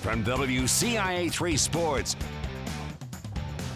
from WCIA3 Sports,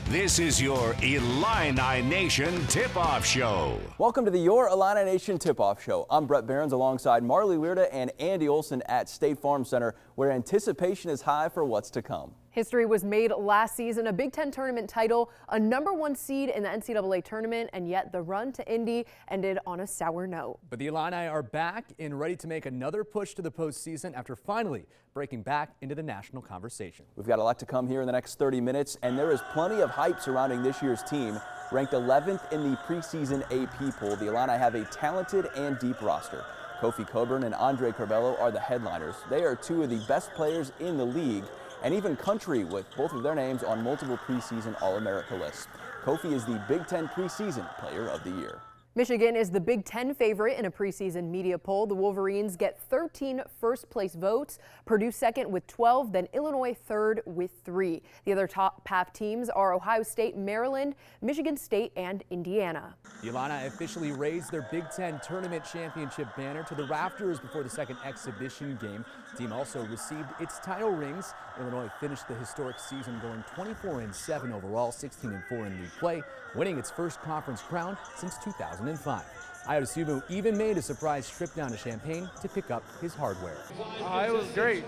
this is your Illini Nation Tip-Off Show. Welcome to the Your Illini Nation Tip-Off Show. I'm Brett Behrens alongside Marley Weirda and Andy Olson at State Farm Center, where anticipation is high for what's to come. History was made last season, a Big Ten tournament title, a #1 seed in the NCAA tournament, and yet the run to Indy ended on a sour note. But the Illini are back and ready to make another push to the postseason after finally breaking back into the national conversation. We've got a lot to come here in the next 30 minutes, and there is plenty of hype surrounding this year's team. Ranked 11th in the preseason AP poll, the Illini have a talented and deep roster. Kofi Cockburn and Curbelo are the headliners. They are two of the best players in the league, and even country with both of their names on multiple preseason All-America lists. Kofi is the Big Ten Preseason Player of the Year. Michigan is the Big Ten favorite in a preseason media poll. The Wolverines get 13 first-place votes, Purdue second with 12, then Illinois third with 3. The other top half teams are Ohio State, Maryland, Michigan State, and Indiana. The Illini officially raised their Big Ten Tournament Championship banner to the rafters before the second exhibition game. The team also received its title rings. Illinois finished the historic season going 24-7 overall, 16-4 in league play, winning its first conference crown since 2005. Ayo Dosunmu even made a surprise trip down to Champaign to pick up his hardware. It was great,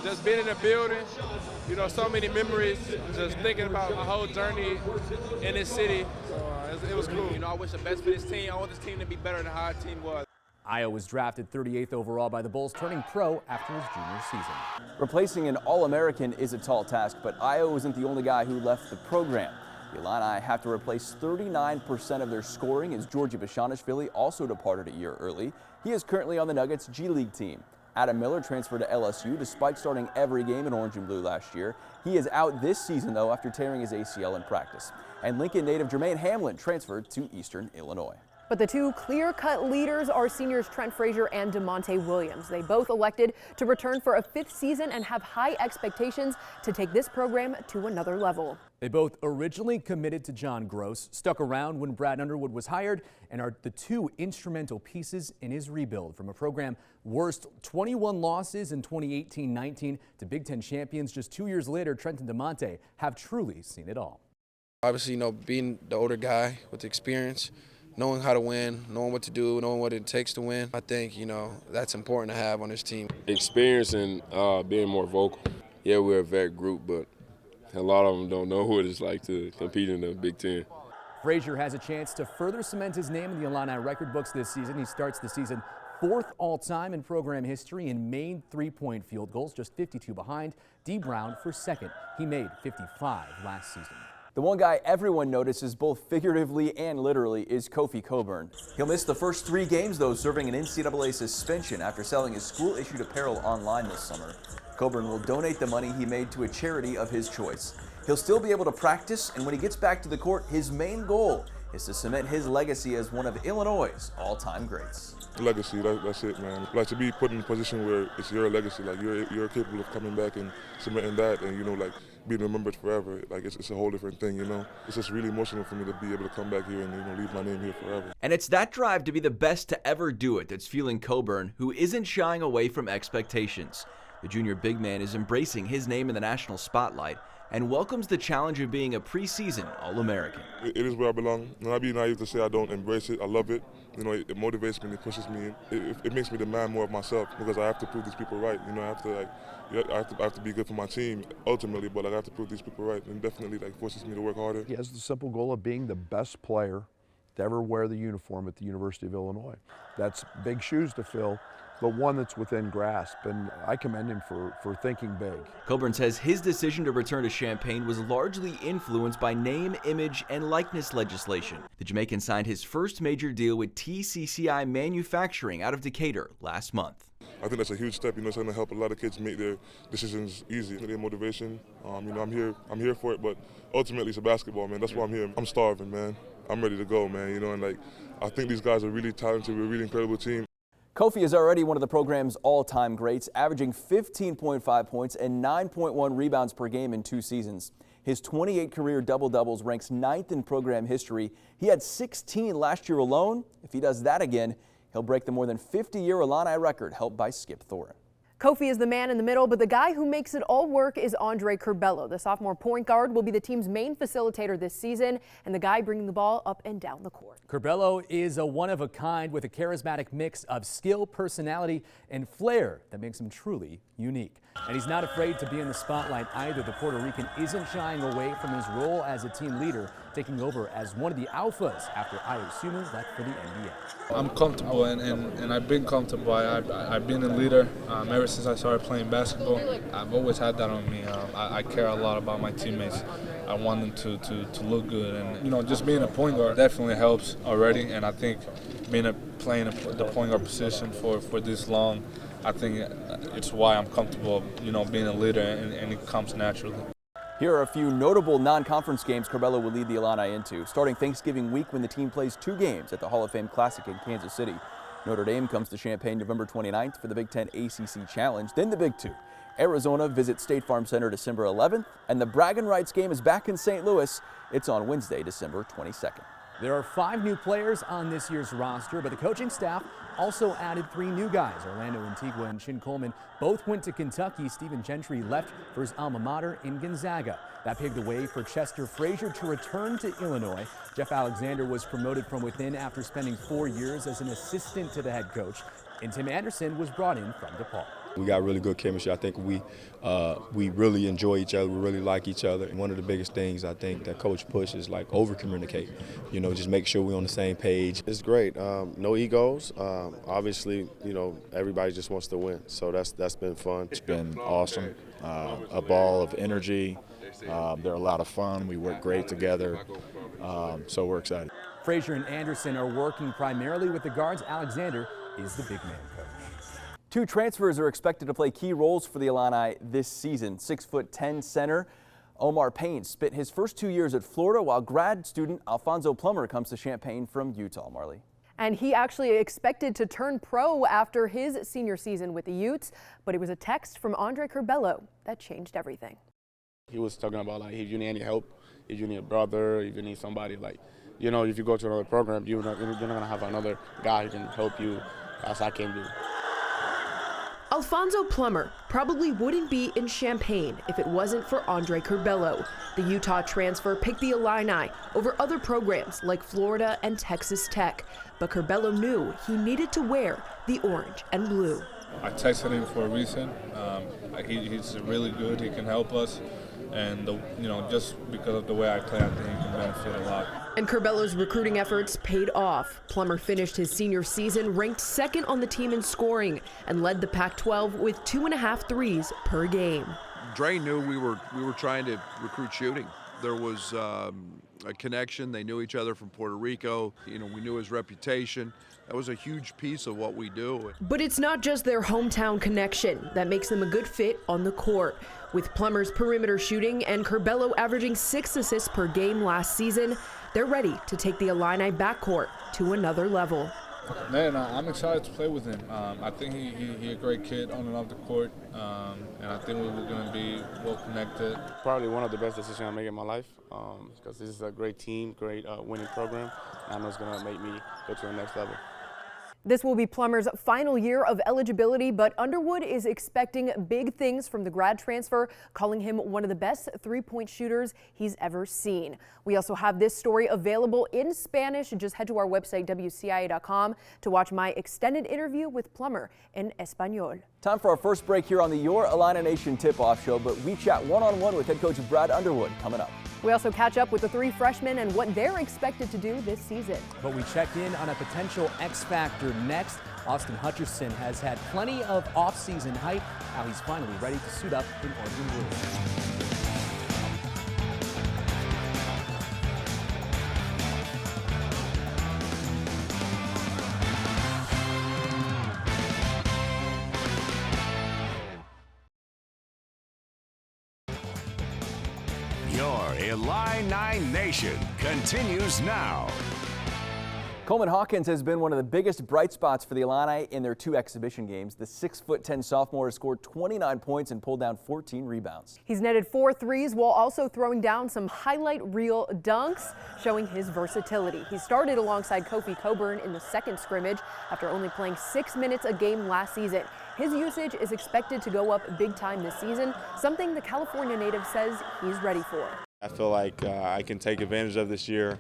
just being in the building, so many memories, just thinking about my whole journey in this city. It was cool. I wish the best for this team. I want this team to be better than how our team was. Ayo was drafted 38th overall by the Bulls, turning pro after his junior season. Replacing an All-American is a tall task, but Ayo isn't the only guy who left the program. The Illini have to replace 39% of their scoring as Georgi Bezhanishvili also departed a year early. He is currently on the Nuggets G League team. Adam Miller transferred to LSU despite starting every game in orange and blue last year. He is out this season, though, after tearing his ACL in practice. And Lincoln native Jermaine Hamlin transferred to Eastern Illinois. But the two clear-cut leaders are seniors Trent Frazier and DeMonte Williams. They both elected to return for a 5th season and have high expectations to take this program to another level. They both originally committed to John Gross, stuck around when Brad Underwood was hired, and are the two instrumental pieces in his rebuild. From a program worst 21 losses in 2018-19 to Big Ten champions just 2 years later, Trent and DeMonte have truly seen it all. Obviously, being the older guy with experience, knowing how to win, knowing what to do, knowing what it takes to win. I think, that's important to have on this team. Experience and being more vocal. Yeah, we're a vet group, but a lot of them don't know what it's like to compete in the Big Ten. Frazier has a chance to further cement his name in the Illini record books this season. He starts the season 4th all-time in program history in main three-point field goals, just 52 behind. D. Brown for 2nd. He made 55 last season. The one guy everyone notices both figuratively and literally is Kofi Cockburn. He'll miss the first 3 games, though, serving an NCAA suspension after selling his school-issued apparel online this summer. Cockburn will donate the money he made to a charity of his choice. He'll still be able to practice, and when he gets back to the court, his main goal is to cement his legacy as one of Illinois' all-time greats. Legacy, that's it, man. Like to be put in a position where it's your legacy, like you're capable of coming back and cementing that, and being remembered forever. Like it's a whole different thing, It's just really emotional for me to be able to come back here and leave my name here forever. And it's that drive to be the best to ever do it that's fueling Cockburn, who isn't shying away from expectations. The junior big man is embracing his name in the national spotlight and welcomes the challenge of being a preseason All-American. It is where I belong. I'd be naive to say I don't embrace it. I love it. It motivates me, it pushes me. It makes me demand more of myself because I have to prove these people right. I have to be good for my team ultimately, but I have to prove these people right, and definitely forces me to work harder. He has the simple goal of being the best player to ever wear the uniform at the University of Illinois. That's big shoes to fill, but one that's within grasp, and I commend him for thinking big. Cockburn says his decision to return to Champaign was largely influenced by name, image, and likeness legislation. The Jamaican signed his first major deal with TCCI Manufacturing out of Decatur last month. I think that's a huge step, it's going to help a lot of kids make their decisions easy. Their motivation, I'm here for it, but ultimately it's a basketball, man. That's why I'm here. I'm starving, man. I'm ready to go, man, and I think these guys are really talented. We're a really incredible team. Kofi is already one of the program's all-time greats, averaging 15.5 points and 9.1 rebounds per game in 2 seasons. His 28 career double-doubles ranks 9th in program history. He had 16 last year alone. If he does that again, he'll break the more than 50-year Illini record held by Skip Thornton. Kofi is the man in the middle, but the guy who makes it all work is Andre Curbelo. The sophomore point guard will be the team's main facilitator this season and the guy bringing the ball up and down the court. Curbelo is a one-of-a-kind with a charismatic mix of skill, personality, and flair that makes him truly unique. And he's not afraid to be in the spotlight either. The Puerto Rican isn't shying away from his role as a team leader, taking over as one of the alphas after Ayusumu left for the NBA. I'm comfortable and I've been comfortable. I've been a leader ever since I started playing basketball. I've always had that on me. I care a lot about my teammates. I want them to look good, and just being a point guard definitely helps already. And I think playing the point guard position for this long, I think it's why I'm comfortable, being a leader, and it comes naturally. Here are a few notable non-conference games Curbelo will lead the Illini into. Starting Thanksgiving week when the team plays 2 games at the Hall of Fame Classic in Kansas City. Notre Dame comes to Champaign November 29th for the Big Ten ACC Challenge, then the Big 2. Arizona visits State Farm Center December 11th, and the Bragging Rights game is back in St. Louis. It's on Wednesday, December 22nd. There are 5 new players on this year's roster, but the coaching staff also added 3 new guys. Orlando Antigua and Chin Coleman both went to Kentucky. Stephen Gentry left for his alma mater in Gonzaga. That paved the way for Chester Frazier to return to Illinois. Jeff Alexander was promoted from within after spending 4 years as an assistant to the head coach. And Tim Anderson was brought in from DePaul. We got really good chemistry. I think we really enjoy each other. We really like each other. And one of the biggest things I think that Coach pushes, like, over-communicate. Just make sure we're on the same page. It's great. No egos. Obviously, everybody just wants to win. So that's been fun. It's been awesome. A ball of energy. They're a lot of fun. We work great together. So we're excited. Frazier and Anderson are working primarily with the guards. Alexander is the big man coach. 2 transfers are expected to play key roles for the Illini this season. 6'10" center Omar Payne spent his first 2 years at Florida, while grad student Alfonso Plummer comes to Champaign from Utah. Marley. And he actually expected to turn pro after his senior season with the Utes, but it was a text from Andre Curbelo that changed everything. He was talking about, like, if you need any help, if you need a brother, if you need somebody, like, if you go to another program, you're not going to have another guy who can help you as I can do. Alfonso Plummer probably wouldn't be in Champaign if it wasn't for Andre Curbelo. The Utah transfer picked the Illini over other programs like Florida and Texas Tech. But Curbelo knew he needed to wear the orange and blue. I texted him for a reason. He's really good. He can help us. And, just because of the way I play, I think he can benefit a lot. And Curbelo's recruiting efforts paid off. Plummer finished his senior season ranked 2nd on the team in scoring and led the Pac-12 with 2.5 threes per game. Dre knew we were trying to recruit shooting. There was a connection. They knew each other from Puerto Rico. We knew his reputation. That was a huge piece of what we do. But it's not just their hometown connection that makes them a good fit on the court. With Plummer's perimeter shooting and Curbelo averaging 6 assists per game last season, they're ready to take the Illini backcourt to another level. Man, I'm excited to play with him. I think he's a great kid on and off the court, and I think we're going to be well connected. Probably one of the best decisions I make in my life, because this is a great team, great winning program, and I know it's going to make me go to the next level. This will be Plummer's final year of eligibility, but Underwood is expecting big things from the grad transfer, calling him one of the best 3-point shooters he's ever seen. We also have this story available in Spanish. Just head to our website, WCIA.com, to watch my extended interview with Plummer in Espanol. Time for our first break here on the Your Illini Nation Tip-Off Show, but we chat one-on-one with head coach Brad Underwood coming up. We also catch up with the 3 freshmen and what they're expected to do this season. But we check in on a potential X Factor next. Austin Hutcherson has had plenty of off-season hype. Now he's finally ready to suit up in orange and blue. Your Illini Nation continues now. Coleman Hawkins has been one of the biggest bright spots for the Illini in their 2 exhibition games. The 6'10" sophomore has scored 29 points and pulled down 14 rebounds. He's netted 4 threes while also throwing down some highlight reel dunks, showing his versatility. He started alongside Kofi Cockburn in the second scrimmage after only playing 6 minutes a game last season. His usage is expected to go up big time this season, something the California native says he's ready for. I feel like I can take advantage of this year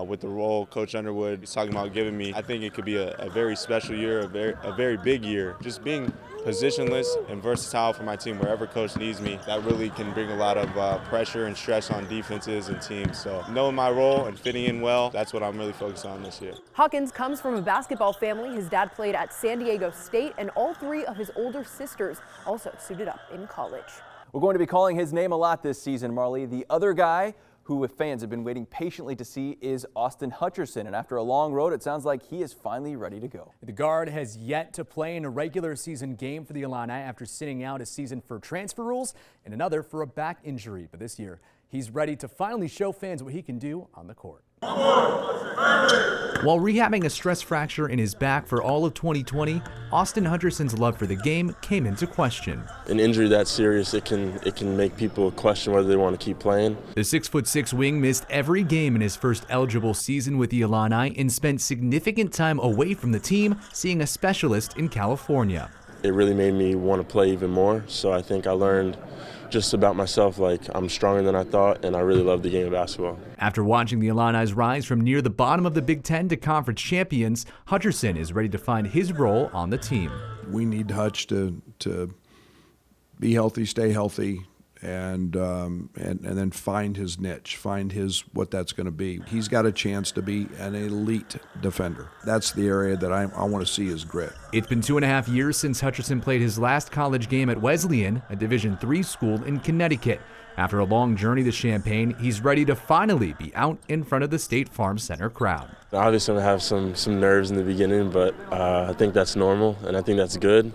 with the role Coach Underwood is talking about giving me. I think it could be a very special year, a very big year. Just being positionless and versatile for my team wherever coach needs me, that really can bring a lot of pressure and stress on defenses and teams. So knowing my role and fitting in well, that's what I'm really focused on this year. Hawkins comes from a basketball family. His dad played at San Diego State, and all three of his older sisters also suited up in college. We're going to be calling his name a lot this season, Marley. The other guy who fans have been waiting patiently to see is Austin Hutcherson. And after a long road, it sounds like he is finally ready to go. The guard has yet to play in a regular season game for the Illini after sitting out a season for transfer rules and another for a back injury. But this year, he's ready to finally show fans what he can do on the court. While rehabbing a stress fracture in his back for all of 2020, Austin Hutcherson's love for the game came into question. An injury that serious, it can make people question whether they want to keep playing. The 6'6" wing missed every game in his first eligible season with the Illini and spent significant time away from the team, seeing a specialist in California. It really made me want to play even more, so I think I learned just about myself, like I'm stronger than I thought, and I really love the game of basketball. After watching the Illini's rise from near the bottom of the Big Ten to conference champions, Hutcherson is ready to find his role on the team. We need Hutch to be healthy, stay healthy, and then find his niche, find what that's going to be. He's got a chance to be an elite defender. That's the area that I want to see his grit. It's been 2.5 years since Hutcherson played his last college game at Wesleyan, a Division III school in Connecticut. After a long journey to Champaign, he's ready to finally be out in front of the State Farm Center crowd. Obviously, I'm going to have some nerves in the beginning, but I think that's normal, and I think that's good.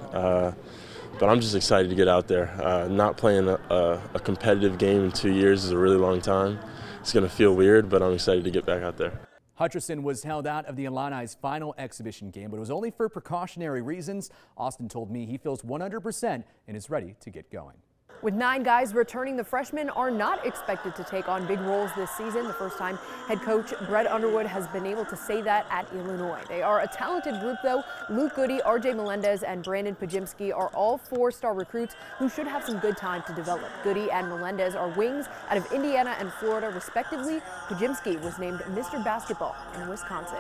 But I'm just excited to get out there. Not playing a competitive game in 2 years is a really long time. It's going to feel weird, but I'm excited to get back out there. Hutcherson was held out of the Illini's final exhibition game, but it was only for precautionary reasons. Austin told me he feels 100% and is ready to get going. With 9 guys returning, the freshmen are not expected to take on big roles this season. The first time head coach Brad Underwood has been able to say that at Illinois. They are a talented group, though. Luke Goody, RJ Melendez, and Brandon Pajimski are all 4-star recruits who should have some good time to develop. Goody and Melendez are wings out of Indiana and Florida, respectively. Pajimski was named Mr. Basketball in Wisconsin.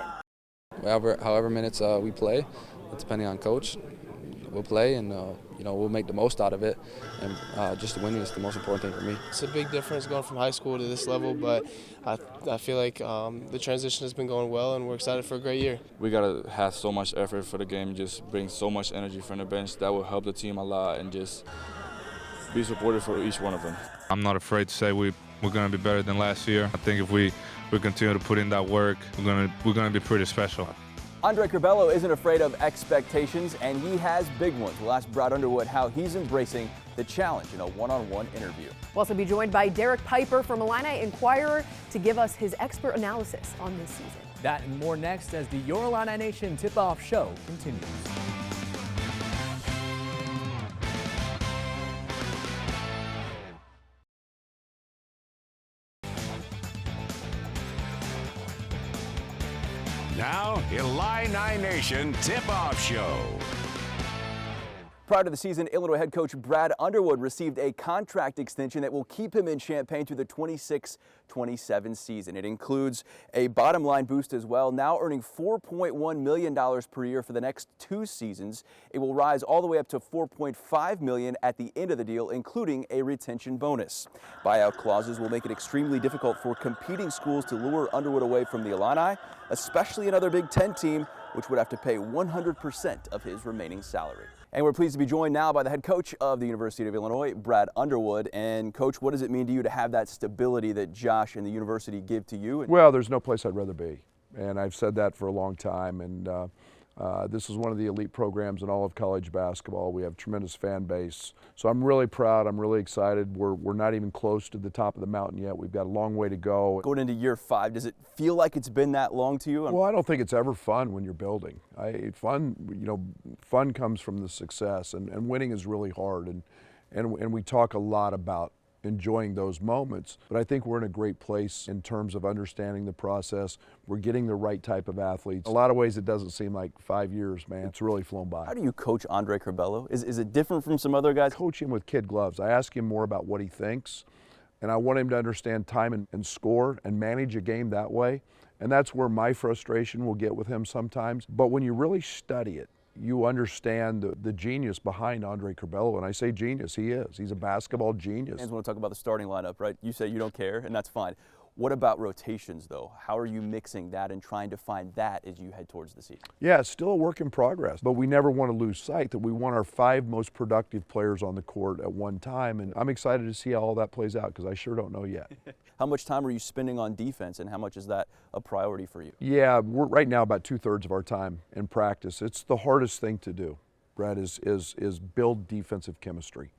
However minutes we play, depending on coach, we'll play and we'll make the most out of it, and just winning is the most important thing for me. It's a big difference going from high school to this level, but I feel like the transition has been going well, and we're excited for a great year. We gotta have so much effort for the game, just bring so much energy from the bench. That will help the team a lot, and just be supportive for each one of them. I'm not afraid to say we're going to be better than last year. I think if we continue to put in that work, we're going to be pretty special. Andre Curbelo isn't afraid of expectations, and he has big ones. We'll ask Brad Underwood how he's embracing the challenge in a one-on-one interview. We'll also be joined by Derek Piper from Illini Inquirer to give us his expert analysis on this season. That and more next as the Your Illini Nation tip-off show continues. Now, Illini Nation Tip-Off Show. Prior to the season, Illinois head coach Brad Underwood received a contract extension that will keep him in Champaign through the 26-27 season. It includes a bottom line boost as well, now earning $4.1 million per year for the next 2 seasons. It will rise all the way up to $4.5 million at the end of the deal, including a retention bonus. Buyout clauses will make it extremely difficult for competing schools to lure Underwood away from the Illini, especially another Big Ten team, which would have to pay 100% of his remaining salary. And we're pleased to be joined now by the head coach of the University of Illinois, Brad Underwood. And Coach, what does it mean to you to have that stability that Josh and the university give to you? Well, there's no place I'd rather be. And I've said that for a long time. And this is one of the elite programs in all of college basketball. We have a tremendous fan base. So I'm really proud. I'm really excited. We're not even close to the top of the mountain yet. We've got a long way to go. Going into year 5, does it feel like it's been that long to you? Well, I don't think it's ever fun when you're building. Fun comes from the success, and winning is really hard. And we talk a lot about enjoying those moments. But I think we're in a great place in terms of understanding the process. We're getting the right type of athletes. A lot of ways it doesn't seem like 5 years, man. It's really flown by. How do you coach Andre Curbelo? Is it different from some other guys? Coach him with kid gloves. I ask him more about what he thinks, and I want him to understand time and score and manage a game that way. And that's where my frustration will get with him sometimes. But when you really study it, you understand the genius behind Andre Curbelo. And I say genius, he is. He's a basketball genius. Fans want to talk about the starting lineup, right? You say you don't care, and that's fine. What about rotations, though? How are you mixing that and trying to find that as you head towards the season? Yeah, it's still a work in progress, but we never want to lose sight that we want our 5 most productive players on the court at one time, and I'm excited to see how all that plays out because I sure don't know yet. How much time are you spending on defense, and how much is that a priority for you? Yeah, we're right now about 2/3 of our time in practice. It's the hardest thing to do, Brad, is build defensive chemistry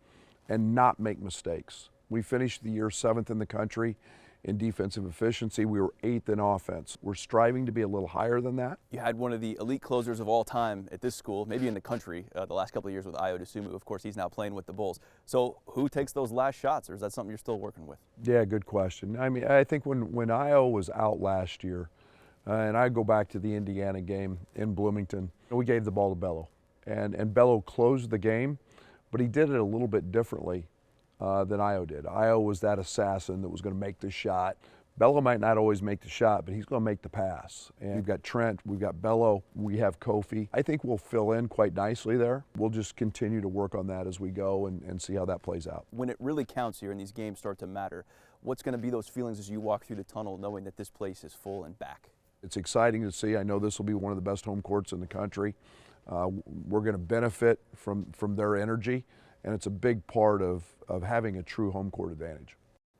and not make mistakes. We finished the year 7th in the country in defensive efficiency. We were 8th in offense. We're striving to be a little higher than that. You had one of the elite closers of all time at this school, maybe in the country, the last couple of years with Ayo Dosunmu. Of course, he's now playing with the Bulls. So who takes those last shots, or is that something you're still working with? Yeah, good question. I mean, I think when Ayo was out last year, and I go back to the Indiana game in Bloomington, we gave the ball to Bello. And Bello closed the game, but he did it a little bit differently than Ayo did. Ayo was that assassin that was going to make the shot. Bello might not always make the shot, but he's going to make the pass. And we've got Trent, we've got Bello, we have Kofi. I think we'll fill in quite nicely there. We'll just continue to work on that as we go and see how that plays out. When it really counts here and these games start to matter, what's going to be those feelings as you walk through the tunnel knowing that this place is full and back? It's exciting to see. I know this will be one of the best home courts in the country. We're going to benefit from their energy, and it's a big part of having a true home court advantage.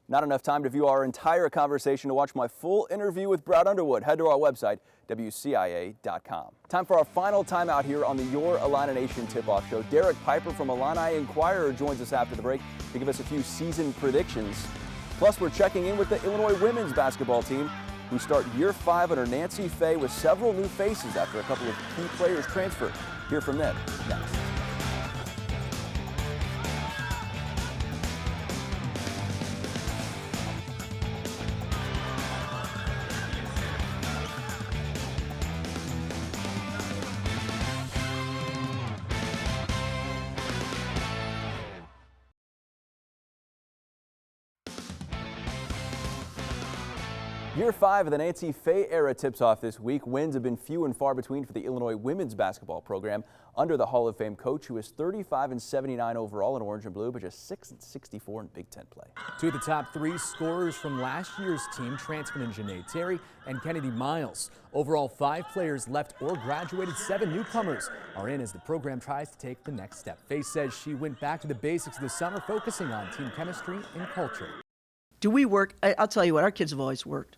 Not enough time to view our entire conversation. To watch my full interview with Brad Underwood, head to our website, WCIA.com. Time for our final time out here on the Your Illini Nation Tip-Off Show. Derek Piper from Illini Inquirer joins us after the break to give us a few season predictions. Plus, we're checking in with the Illinois women's basketball team, who start year 5 under Nancy Fay with several new faces after a couple of key players transferred. Hear from them next. Year 5 of the Nancy Fay era tips off this week. Wins have been few and far between for the Illinois women's basketball program under the Hall of Fame coach, who is 35-79 overall in orange and blue, but just 6-64 in Big Ten play. 2 of the top 3 scorers from last year's team transferred in Janae Terry and Kennedy Miles. Overall, 5 players left or graduated. 7 newcomers are in as the program tries to take the next step. Fay says she went back to the basics this summer, focusing on team chemistry and culture. Do we work? I'll tell you what, our kids have always worked.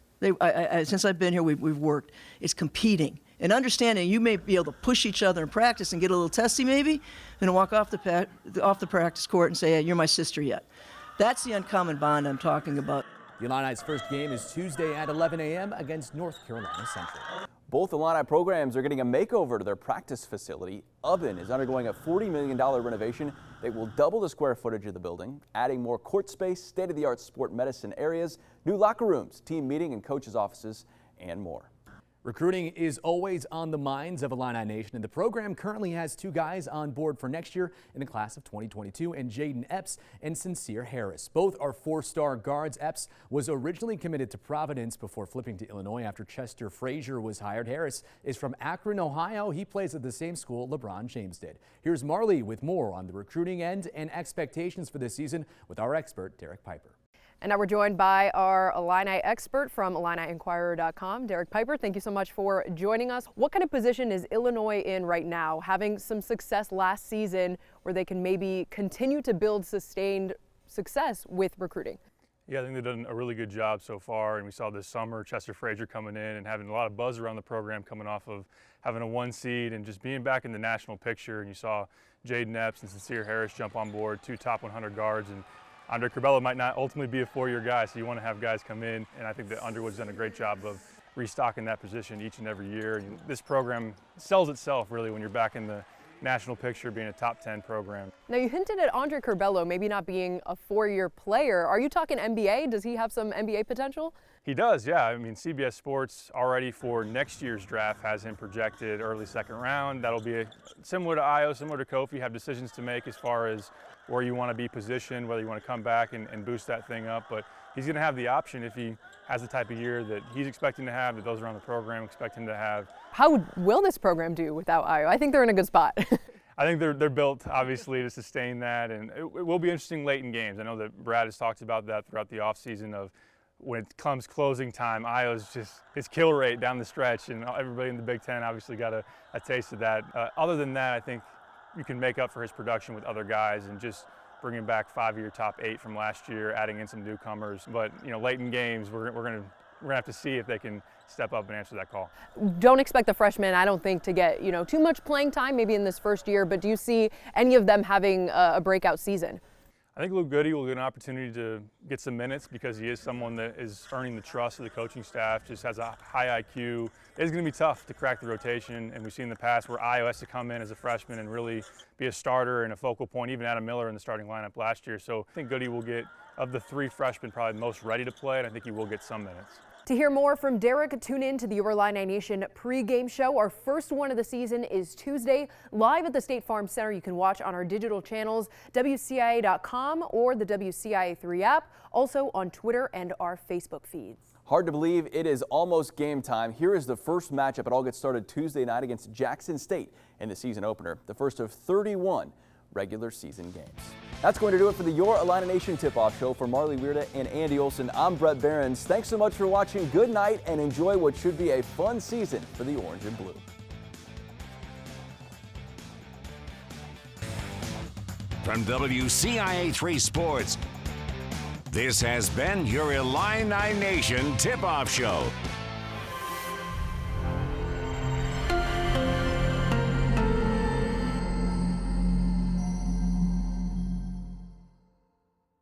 Since I've been here, we've worked. It's competing and understanding you may be able to push each other in practice and get a little testy maybe, and walk off the practice court and say, hey, you're my sister yet. That's the uncommon bond I'm talking about. The Illini's first game is Tuesday at 11 a.m. against North Carolina Central. Both Illini programs are getting a makeover to their practice facility. Ubben is undergoing a $40 million renovation that will double the square footage of the building, adding more court space, state-of-the-art sport medicine areas, new locker rooms, team meeting and coaches' offices, and more. Recruiting is always on the minds of Illini Nation, and the program currently has 2 guys on board for next year in the class of 2022, and Jaden Epps and Sincere Harris. Both are 4-star guards. Epps was originally committed to Providence before flipping to Illinois after Chester Frazier was hired. Harris is from Akron, Ohio. He plays at the same school LeBron James did. Here's Marley with more on the recruiting end and expectations for this season with our expert, Derek Piper. And now we're joined by our Illini expert from IlliniInquirer.com, Derek Piper. Thank you so much for joining us. What kind of position is Illinois in right now, having some success last season where they can maybe continue to build sustained success with recruiting? Yeah, I think they've done a really good job so far, and we saw this summer Chester Frazier coming in and having a lot of buzz around the program, coming off of having a 1 seed and just being back in the national picture. And you saw Jaden Epps and Sincere Harris jump on board, 2 top 100 guards, and Andre Curbelo might not ultimately be a 4-year guy, so you want to have guys come in, and I think that Underwood's done a great job of restocking that position each and every year. And this program sells itself really when you're back in the national picture, being a top 10 program. Now, you hinted at Andre Curbelo maybe not being a 4-year player. Are you talking NBA? Does he have some NBA potential? He does, yeah. I mean, CBS Sports already for next year's draft has him projected early second round. That'll be similar to Io, similar to Kofi, have decisions to make as far as where you want to be positioned, whether you want to come back and boost that thing up. But he's going to have the option if he has the type of year that he's expecting to have, that those around the program expect him to have. How will this program do without Io? I think they're in a good spot. I think they're built, obviously, to sustain that, and it will be interesting late in games. I know that Brad has talked about that throughout the offseason of when it comes closing time, Io's just his kill rate down the stretch, and everybody in the Big Ten obviously got a taste of that. Other than that, I think you can make up for his production with other guys and just bringing back 5-year top 8 from last year, adding in some newcomers. But late in games, we're gonna have to see if they can step up and answer that call. Don't expect the freshmen, I don't think, to get too much playing time maybe in this first year, but do you see any of them having a breakout season? I think Luke Goody will get an opportunity to get some minutes because he is someone that is earning the trust of the coaching staff, just has a high IQ. It's going to be tough to crack the rotation, and we've seen in the past where Io has to come in as a freshman and really be a starter and a focal point, even Adam Miller in the starting lineup last year. So I think Goody will get, of the 3 freshmen, probably most ready to play, and I think he will get some minutes. To hear more from Derek, tune in to the Your Illini Nation pregame show. Our first one of the season is Tuesday, live at the State Farm Center. You can watch on our digital channels, WCIA.com or the WCIA3 app, also on Twitter and our Facebook feeds. Hard to believe it is almost game time. Here is the first matchup. It all gets started Tuesday night against Jackson State in the season opener, the first of 31 regular season games. That's going to do it for the Your Illini Nation tip-off show. For Marley Weirda and Andy Olson, I'm Brett Behrens. Thanks so much for watching. Good night and enjoy what should be a fun season for the Orange and Blue. From WCIA3 Sports, this has been your Illini Nation tip-off show.